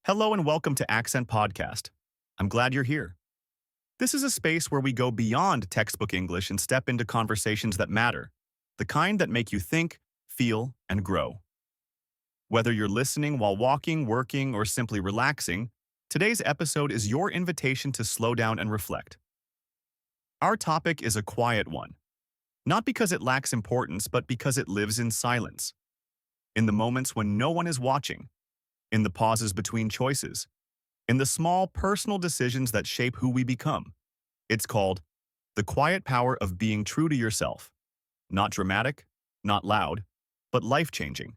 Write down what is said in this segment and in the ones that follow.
Hello and welcome to Accent Podcast. I'm glad you're here. This is a space where we go beyond textbook English and step into conversations that matter, the kind that make you think, feel, and grow. Whether you're listening while walking, working, or simply relaxing, today's episode is your invitation to slow down and reflect. Our topic is a quiet one, not because it lacks importance, but because it lives in silence, in the moments when no one is watching, in the pauses between choices, in the small personal decisions that shape who we become. It's called the quiet power of being true to yourself. Not dramatic, not loud, but life-changing.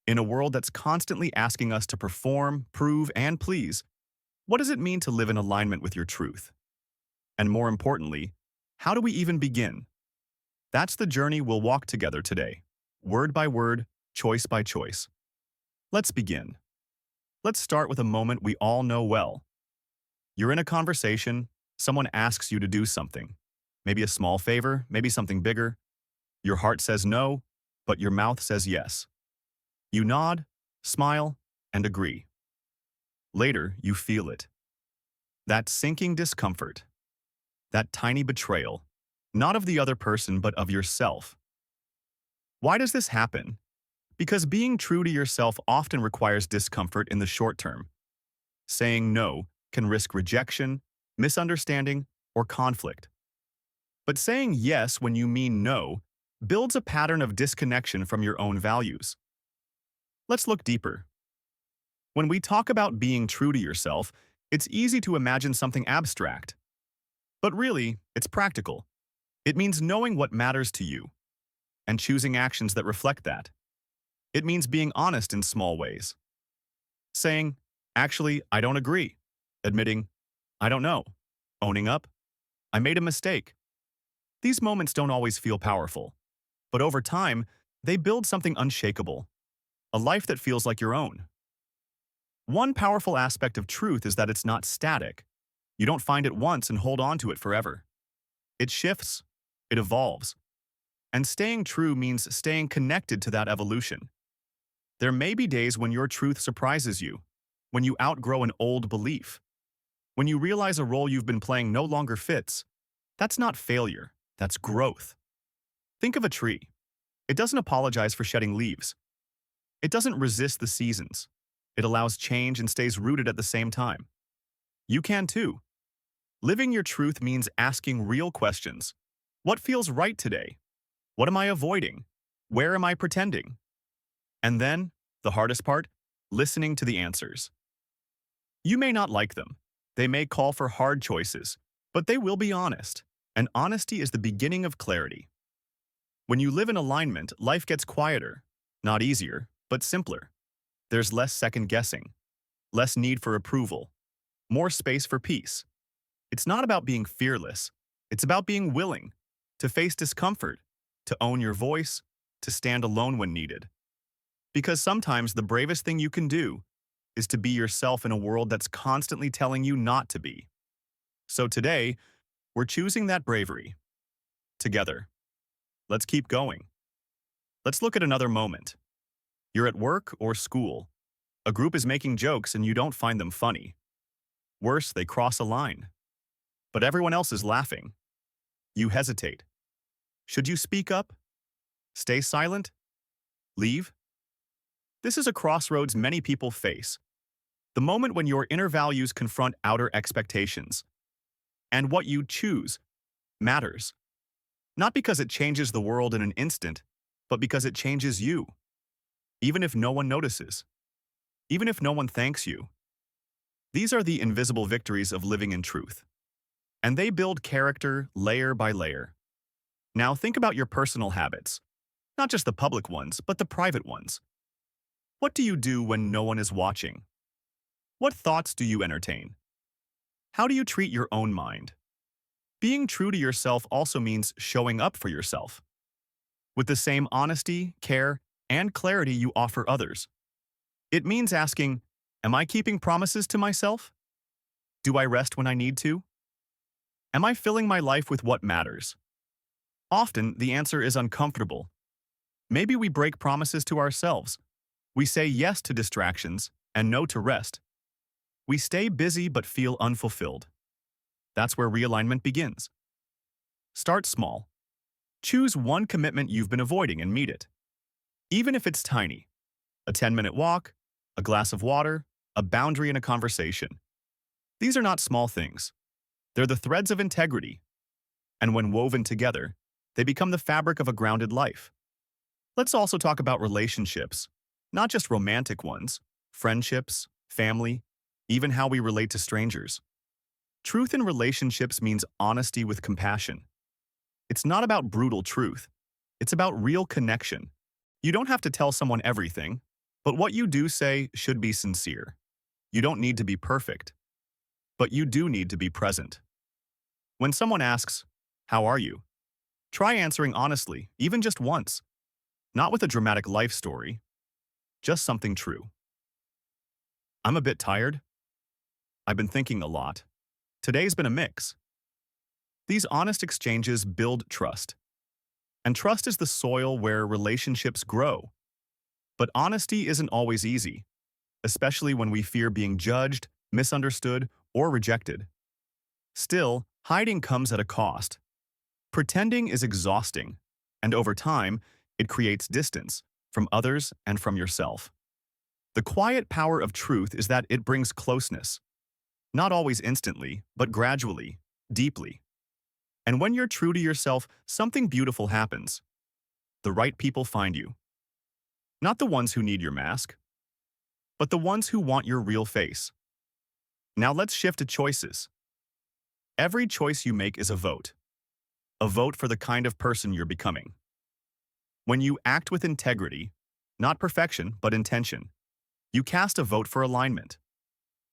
In a world that's constantly asking us to perform, prove, and please, what does it mean to live in alignment with your truth? And more importantly, how do we even begin? That's the journey we'll walk together today, word by word, choice by choice. Let's begin. Let's start with a moment we all know well. You're in a conversation, someone asks you to do something. Maybe a small favor, maybe something bigger. Your heart says no, but your mouth says yes. You nod, smile, and agree. Later, you feel it. That sinking discomfort. That tiny betrayal, not of the other person, but of yourself. Why does this happen? Because being true to yourself often requires discomfort in the short term. Saying no can risk rejection, misunderstanding, or conflict. But saying yes when you mean no builds a pattern of disconnection from your own values. Let's look deeper. When we talk about being true to yourself, it's easy to imagine something abstract. But really, it's practical. It means knowing what matters to you and choosing actions that reflect that. It means being honest in small ways. Saying, actually, I don't agree. Admitting, I don't know. Owning up, I made a mistake. These moments don't always feel powerful, but over time, they build something unshakable, a life that feels like your own. One powerful aspect of truth is that it's not static. You don't find it once and hold on to it forever. It shifts, it evolves. And staying true means staying connected to that evolution. There may be days when your truth surprises you, when you outgrow an old belief, when you realize a role you've been playing no longer fits. That's not failure, that's growth. Think of a tree. It doesn't apologize for shedding leaves. It doesn't resist the seasons. It allows change and stays rooted at the same time. You can too. Living your truth means asking real questions. What feels right today? What am I avoiding? Where am I pretending? And then, the hardest part, listening to the answers. You may not like them. They may call for hard choices, but they will be honest. And honesty is the beginning of clarity. When you live in alignment, life gets quieter. Not easier, but simpler. There's less second-guessing, less need for approval, more space for peace. It's not about being fearless. It's about being willing to face discomfort, to own your voice, to stand alone when needed. Because sometimes the bravest thing you can do is to be yourself in a world that's constantly telling you not to be. So today, we're choosing that bravery. Together. Let's keep going. Let's look at another moment. You're at work or school. A group is making jokes and you don't find them funny. Worse, they cross a line. But everyone else is laughing. You hesitate. Should you speak up? Stay silent? Leave? This is a crossroads many people face. The moment when your inner values confront outer expectations. And what you choose matters. Not because it changes the world in an instant, but because it changes you. Even if no one notices. Even if no one thanks you. These are the invisible victories of living in truth. And they build character layer by layer. Now think about your personal habits. Not just the public ones, but the private ones. What do you do when no one is watching? What thoughts do you entertain? How do you treat your own mind? Being true to yourself also means showing up for yourself. With the same honesty, care, and clarity you offer others. It means asking, am I keeping promises to myself? Do I rest when I need to? Am I filling my life with what matters? Often, the answer is uncomfortable. Maybe we break promises to ourselves. We say yes to distractions and no to rest We stay busy but feel unfulfilled. That's where realignment begins. Start small. Choose one commitment you've been avoiding and meet it. Even if it's tiny. A 10-minute walk, a glass of water, a boundary in a conversation. These are not small things. They're the threads of integrity. And when woven together, they become the fabric of a grounded life. Let's also talk about relationships, not just romantic ones, friendships, family, even how we relate to strangers. Truth in relationships means honesty with compassion. It's not about brutal truth. It's about real connection. You don't have to tell someone everything, but what you do say should be sincere. You don't need to be perfect, but you do need to be present. When someone asks, "How are you?" try answering honestly, even just once. Not with a dramatic life story, just something true. "I'm a bit tired. I've been thinking a lot. Today's been a mix." These honest exchanges build trust. And trust is the soil where relationships grow. But honesty isn't always easy, especially when we fear being judged, misunderstood, or rejected. Still, hiding comes at a cost. Pretending is exhausting, and over time, it creates distance from others and from yourself. The quiet power of truth is that it brings closeness. Not always instantly, but gradually, deeply. And when you're true to yourself, something beautiful happens. The right people find you. Not the ones who need your mask, but the ones who want your real face. Now let's shift to choices. Every choice you make is a vote. A vote for the kind of person you're becoming. When you act with integrity, not perfection, but intention, you cast a vote for alignment.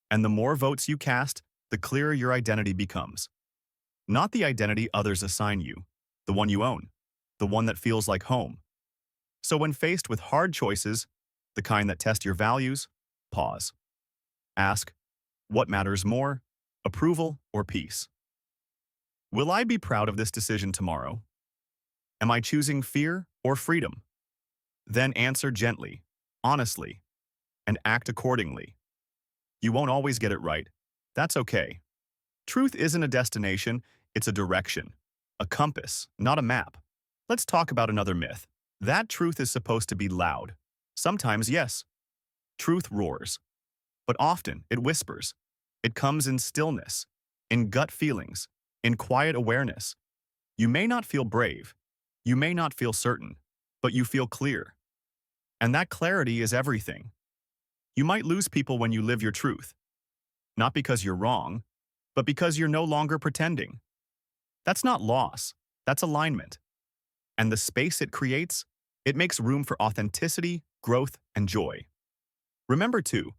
And the more votes you cast, the clearer your identity becomes. Not the identity others assign you, the one you own, the one that feels like home. So when faced with hard choices, the kind that test your values, pause. Ask, what matters more, approval or peace? Will I be proud of this decision tomorrow? Am I choosing fear or freedom? Then answer gently, honestly, and act accordingly. You won't always get it right. That's okay. Truth isn't a destination, it's a direction, a compass, not a map. Let's talk about another myth. That truth is supposed to be loud. Sometimes, yes, truth roars. But often, it whispers. It comes in stillness, in gut feelings, in quiet awareness. You may not feel brave, you may not feel certain, but you feel clear. And that clarity is everything. You might lose people when you live your truth. Not because you're wrong, but because you're no longer pretending. That's not loss, that's alignment. And the space it creates, it makes room for authenticity, growth, and joy. Remember too,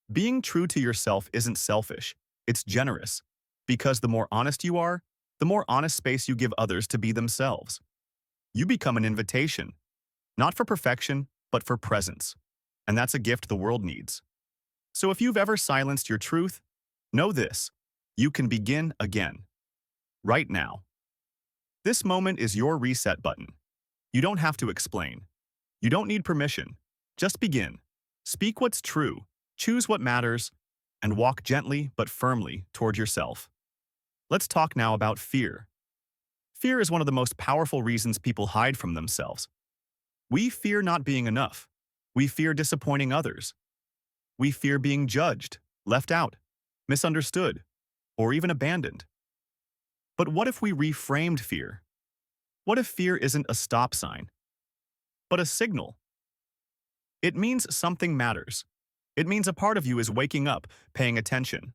being true to yourself isn't selfish, it's generous. Because the more honest you are, the more honest space you give others to be themselves. You become an invitation, not for perfection, but for presence. And that's a gift the world needs. So if you've ever silenced your truth, know this, you can begin again. Right now. This moment is your reset button. You don't have to explain. You don't need permission. Just begin. Speak what's true, choose what matters, and walk gently but firmly toward yourself. Let's talk now about fear. Fear is one of the most powerful reasons people hide from themselves. We fear not being enough. We fear disappointing others. We fear being judged, left out, misunderstood, or even abandoned. But what if we reframed fear? What if fear isn't a stop sign, but a signal? It means something matters. It means a part of you is waking up, paying attention.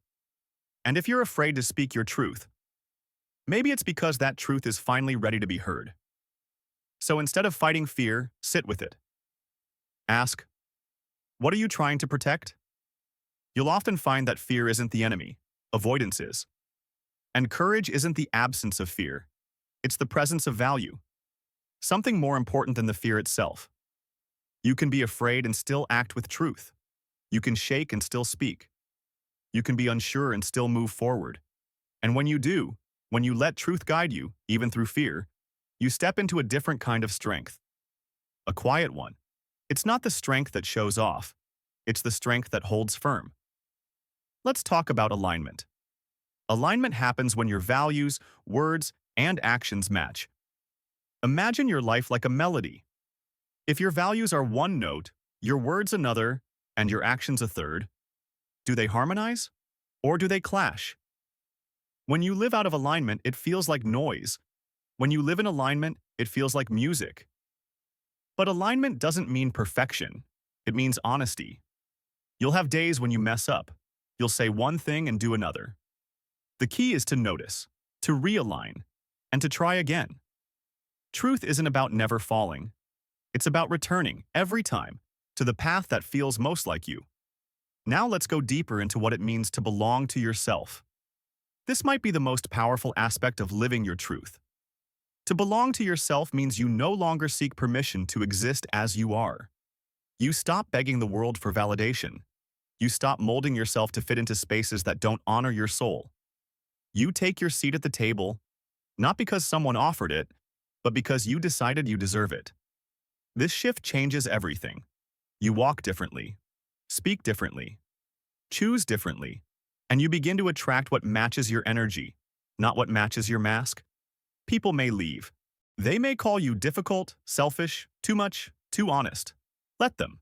And if you're afraid to speak your truth, maybe it's because that truth is finally ready to be heard. So instead of fighting fear, sit with it. Ask, what are you trying to protect? You'll often find that fear isn't the enemy, avoidance is. And courage isn't the absence of fear, it's the presence of value. Something more important than the fear itself. You can be afraid and still act with truth. You can shake and still speak. You can be unsure and still move forward. And when you do, when you let truth guide you, even through fear, you step into a different kind of strength. A quiet one. It's not the strength that shows off. It's the strength that holds firm. Let's talk about alignment. Alignment happens when your values, words, and actions match. Imagine your life like a melody. If your values are one note, your words another, and your actions a third, do they harmonize? Or do they clash? When you live out of alignment, it feels like noise. When you live in alignment, it feels like music. But alignment doesn't mean perfection. It means honesty. You'll have days when you mess up. You'll say one thing and do another. The key is to notice, to realign, and to try again. Truth isn't about never falling. It's about returning, every time, to the path that feels most like you. Now let's go deeper into what it means to belong to yourself. This might be the most powerful aspect of living your truth. To belong to yourself means you no longer seek permission to exist as you are. You stop begging the world for validation. You stop molding yourself to fit into spaces that don't honor your soul. You take your seat at the table, not because someone offered it, but because you decided you deserve it. This shift changes everything. You walk differently, speak differently, choose differently, and you begin to attract what matches your energy, not what matches your mask. People may leave. They may call you difficult, selfish, too much, too honest. Let them.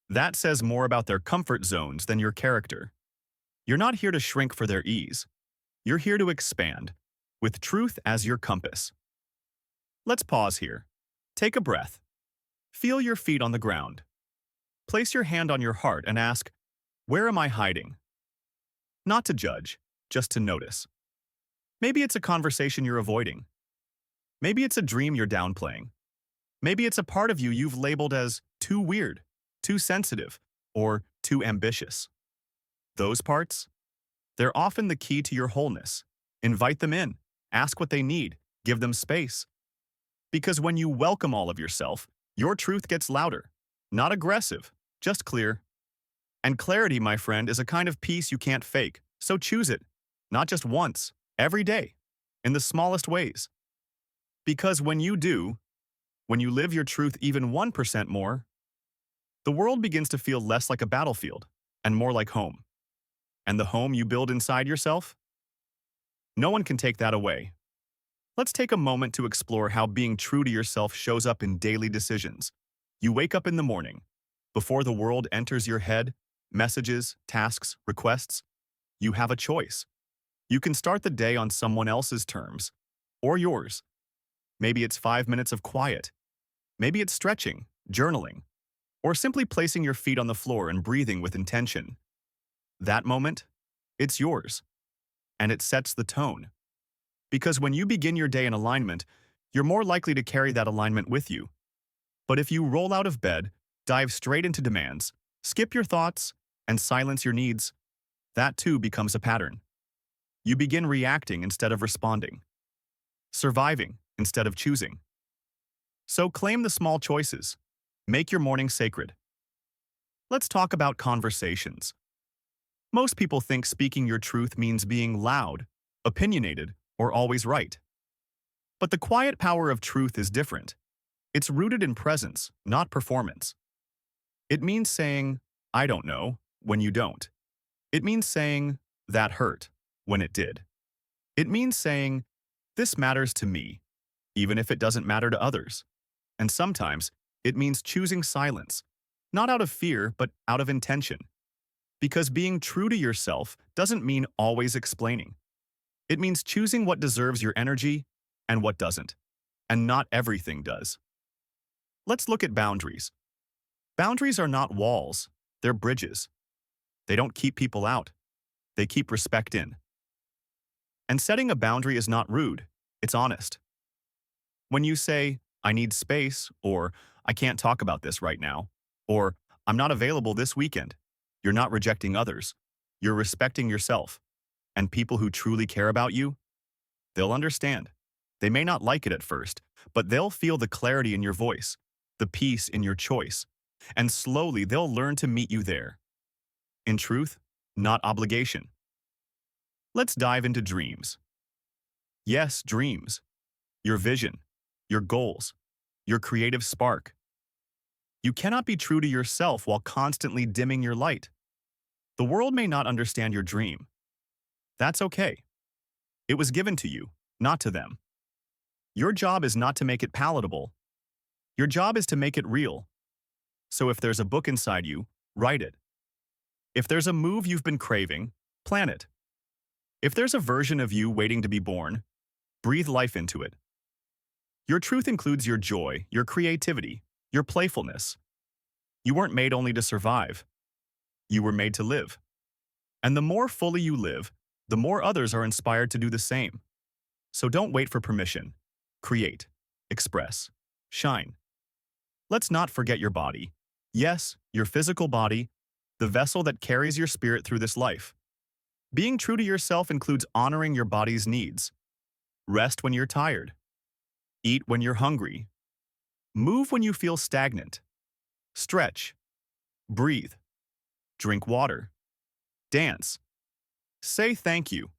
That says more about their comfort zones than your character. You're not here to shrink for their ease. You're here to expand, with truth as your compass. Let's pause here. Take a breath. Feel your feet on the ground. Place your hand on your heart and ask, where am I hiding? Not to judge, just to notice. Maybe it's a conversation you're avoiding. Maybe it's a dream you're downplaying. Maybe it's a part of you you've labeled as too weird, too sensitive, or too ambitious. Those parts? They're often the key to your wholeness. Invite them in, ask what they need, give them space. Because when you welcome all of yourself, your truth gets louder, not aggressive, just clear. And clarity, my friend, is a kind of peace you can't fake, so choose it, not just once, every day, in the smallest ways. Because when you do, when you live your truth even 1% more, the world begins to feel less like a battlefield and more like home. And the home you build inside yourself? No one can take that away. Let's take a moment to explore how being true to yourself shows up in daily decisions. You wake up in the morning. Before the world enters your head, messages, tasks, requests, you have a choice. You can start the day on someone else's terms, or yours. Maybe it's 5 minutes of quiet. Maybe it's stretching, journaling, or simply placing your feet on the floor and breathing with intention. That moment, it's yours, and it sets the tone. Because when you begin your day in alignment, you're more likely to carry that alignment with you. But if you roll out of bed, dive straight into demands, skip your thoughts, and silence your needs, that too becomes a pattern. You begin reacting instead of responding, surviving instead of choosing. So claim the small choices. Make your morning sacred. Let's talk about conversations. Most people think speaking your truth means being loud, opinionated, or always right. But the quiet power of truth is different. It's rooted in presence, not performance. It means saying, I don't know, when you don't. It means saying, that hurt, when it did. It means saying, this matters to me, even if it doesn't matter to others. And sometimes, it means choosing silence, not out of fear, but out of intention. Because being true to yourself doesn't mean always explaining. It means choosing what deserves your energy and what doesn't. And not everything does. Let's look at boundaries. Boundaries are not walls, they're bridges. They don't keep people out. They keep respect in. And setting a boundary is not rude, it's honest. When you say, I need space, or I can't talk about this right now, or I'm not available this weekend, you're not rejecting others. You're respecting yourself. And people who truly care about you, they'll understand. They may not like it at first, but they'll feel the clarity in your voice, the peace in your choice, and slowly they'll learn to meet you there. In truth, not obligation. Let's dive into dreams. Yes, dreams. Your vision, your goals, your creative spark. You cannot be true to yourself while constantly dimming your light. The world may not understand your dream. That's okay. It was given to you, not to them. Your job is not to make it palatable. Your job is to make it real. So if there's a book inside you, write it. If there's a move you've been craving, plan it. If there's a version of you waiting to be born, breathe life into it. Your truth includes your joy, your creativity, your playfulness. You weren't made only to survive. You were made to live. And the more fully you live, the more others are inspired to do the same. So don't wait for permission. Create, express, shine. Let's not forget your body. Yes, your physical body, the vessel that carries your spirit through this life. Being true to yourself includes honoring your body's needs. Rest when you're tired. Eat when you're hungry. Move when you feel stagnant. Stretch. Breathe. Drink water. Dance. Say thank you.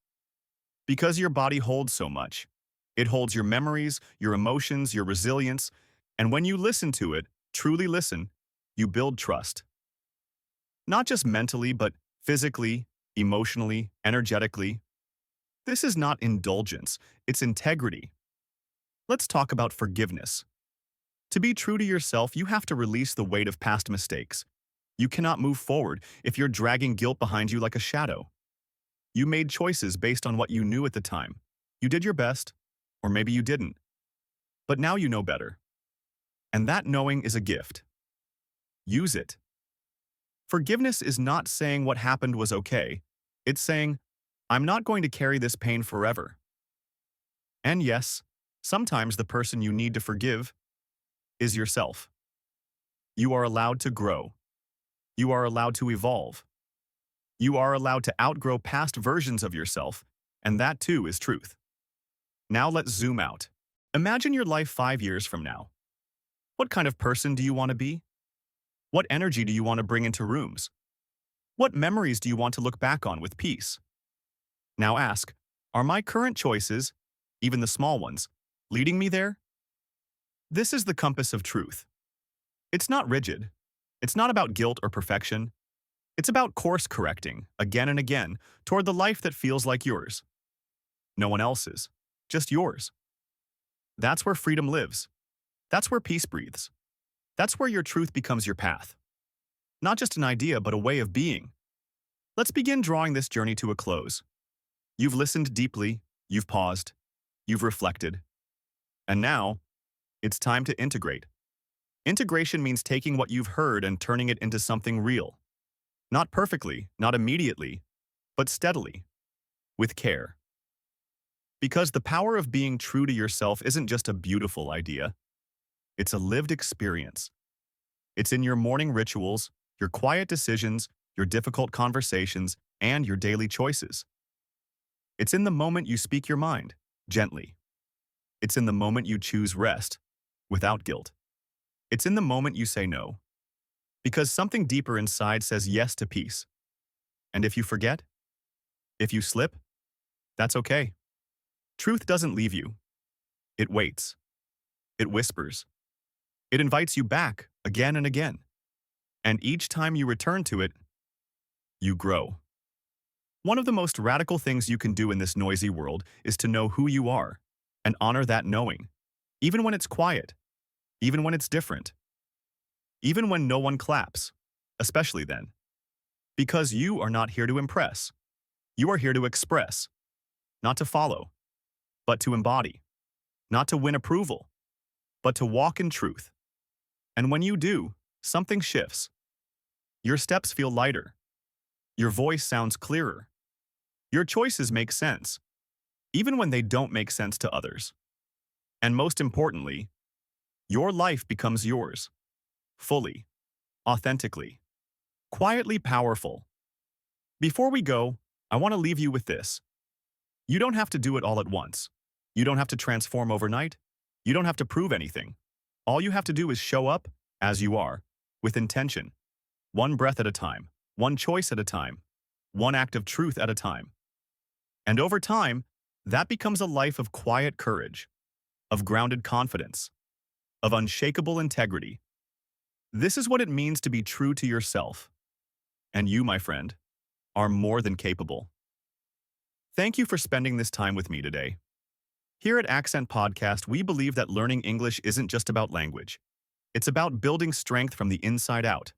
Because your body holds so much. It holds your memories, your emotions, your resilience, and when you listen to it, truly listen, you build trust. Not just mentally, but physically, emotionally, energetically. This is not indulgence, it's integrity. Let's talk about forgiveness. To be true to yourself, you have to release the weight of past mistakes. You cannot move forward if you're dragging guilt behind you like a shadow. You made choices based on what you knew at the time. You did your best, or maybe you didn't. But now you know better. And that knowing is a gift. Use it. Forgiveness is not saying what happened was okay. It's saying, I'm not going to carry this pain forever. And yes, sometimes the person you need to forgive is yourself. You are allowed to grow. You are allowed to evolve. You are allowed to outgrow past versions of yourself, and that too is truth. Now let's zoom out. Imagine your life 5 years from now. What kind of person do you want to be? What energy do you want to bring into rooms? What memories do you want to look back on with peace? Now ask, are my current choices, even the small ones, leading me there? This is the compass of truth. It's not rigid. It's not about guilt or perfection. It's about course correcting, again and again, toward the life that feels like yours. No one else's, just yours. That's where freedom lives. That's where peace breathes. That's where your truth becomes your path. Not just an idea, but a way of being. Let's begin drawing this journey to a close. You've listened deeply, you've paused, you've reflected. And now, it's time to integrate. Integration means taking what you've heard and turning it into something real. Not perfectly, not immediately, but steadily, with care. Because the power of being true to yourself isn't just a beautiful idea. It's a lived experience. It's in your morning rituals, your quiet decisions, your difficult conversations, and your daily choices. It's in the moment you speak your mind, gently. It's in the moment you choose rest, without guilt. It's in the moment you say no. Because something deeper inside says yes to peace. And if you forget, if you slip, that's okay. Truth doesn't leave you. It waits. It whispers. It invites you back again and again. And each time you return to it, you grow. One of the most radical things you can do in this noisy world is to know who you are and honor that knowing, even when it's quiet, even when it's different, even when no one claps, especially then. Because you are not here to impress. You are here to express, not to follow, but to embody, not to win approval, but to walk in truth. And when you do, something shifts. Your steps feel lighter. Your voice sounds clearer. Your choices make sense, even when they don't make sense to others. And most importantly, your life becomes yours, fully, authentically, quietly powerful. Before we go, I want to leave you with this. You don't have to do it all at once. You don't have to transform overnight. You don't have to prove anything. All you have to do is show up, as you are, with intention. One breath at a time, one choice at a time, one act of truth at a time. And over time, that becomes a life of quiet courage, of grounded confidence, of unshakable integrity. This is what it means to be true to yourself. And you, my friend, are more than capable. Thank you for spending this time with me today. Here at Accent Podcast, we believe that learning English isn't just about language. It's about building strength from the inside out.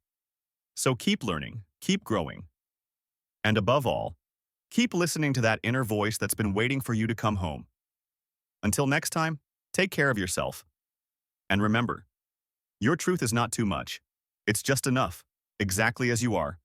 So keep learning, keep growing, and above all, keep listening to that inner voice that's been waiting for you to come home. Until next time, take care of yourself. And remember, your truth is not too much. It's just enough, exactly as you are.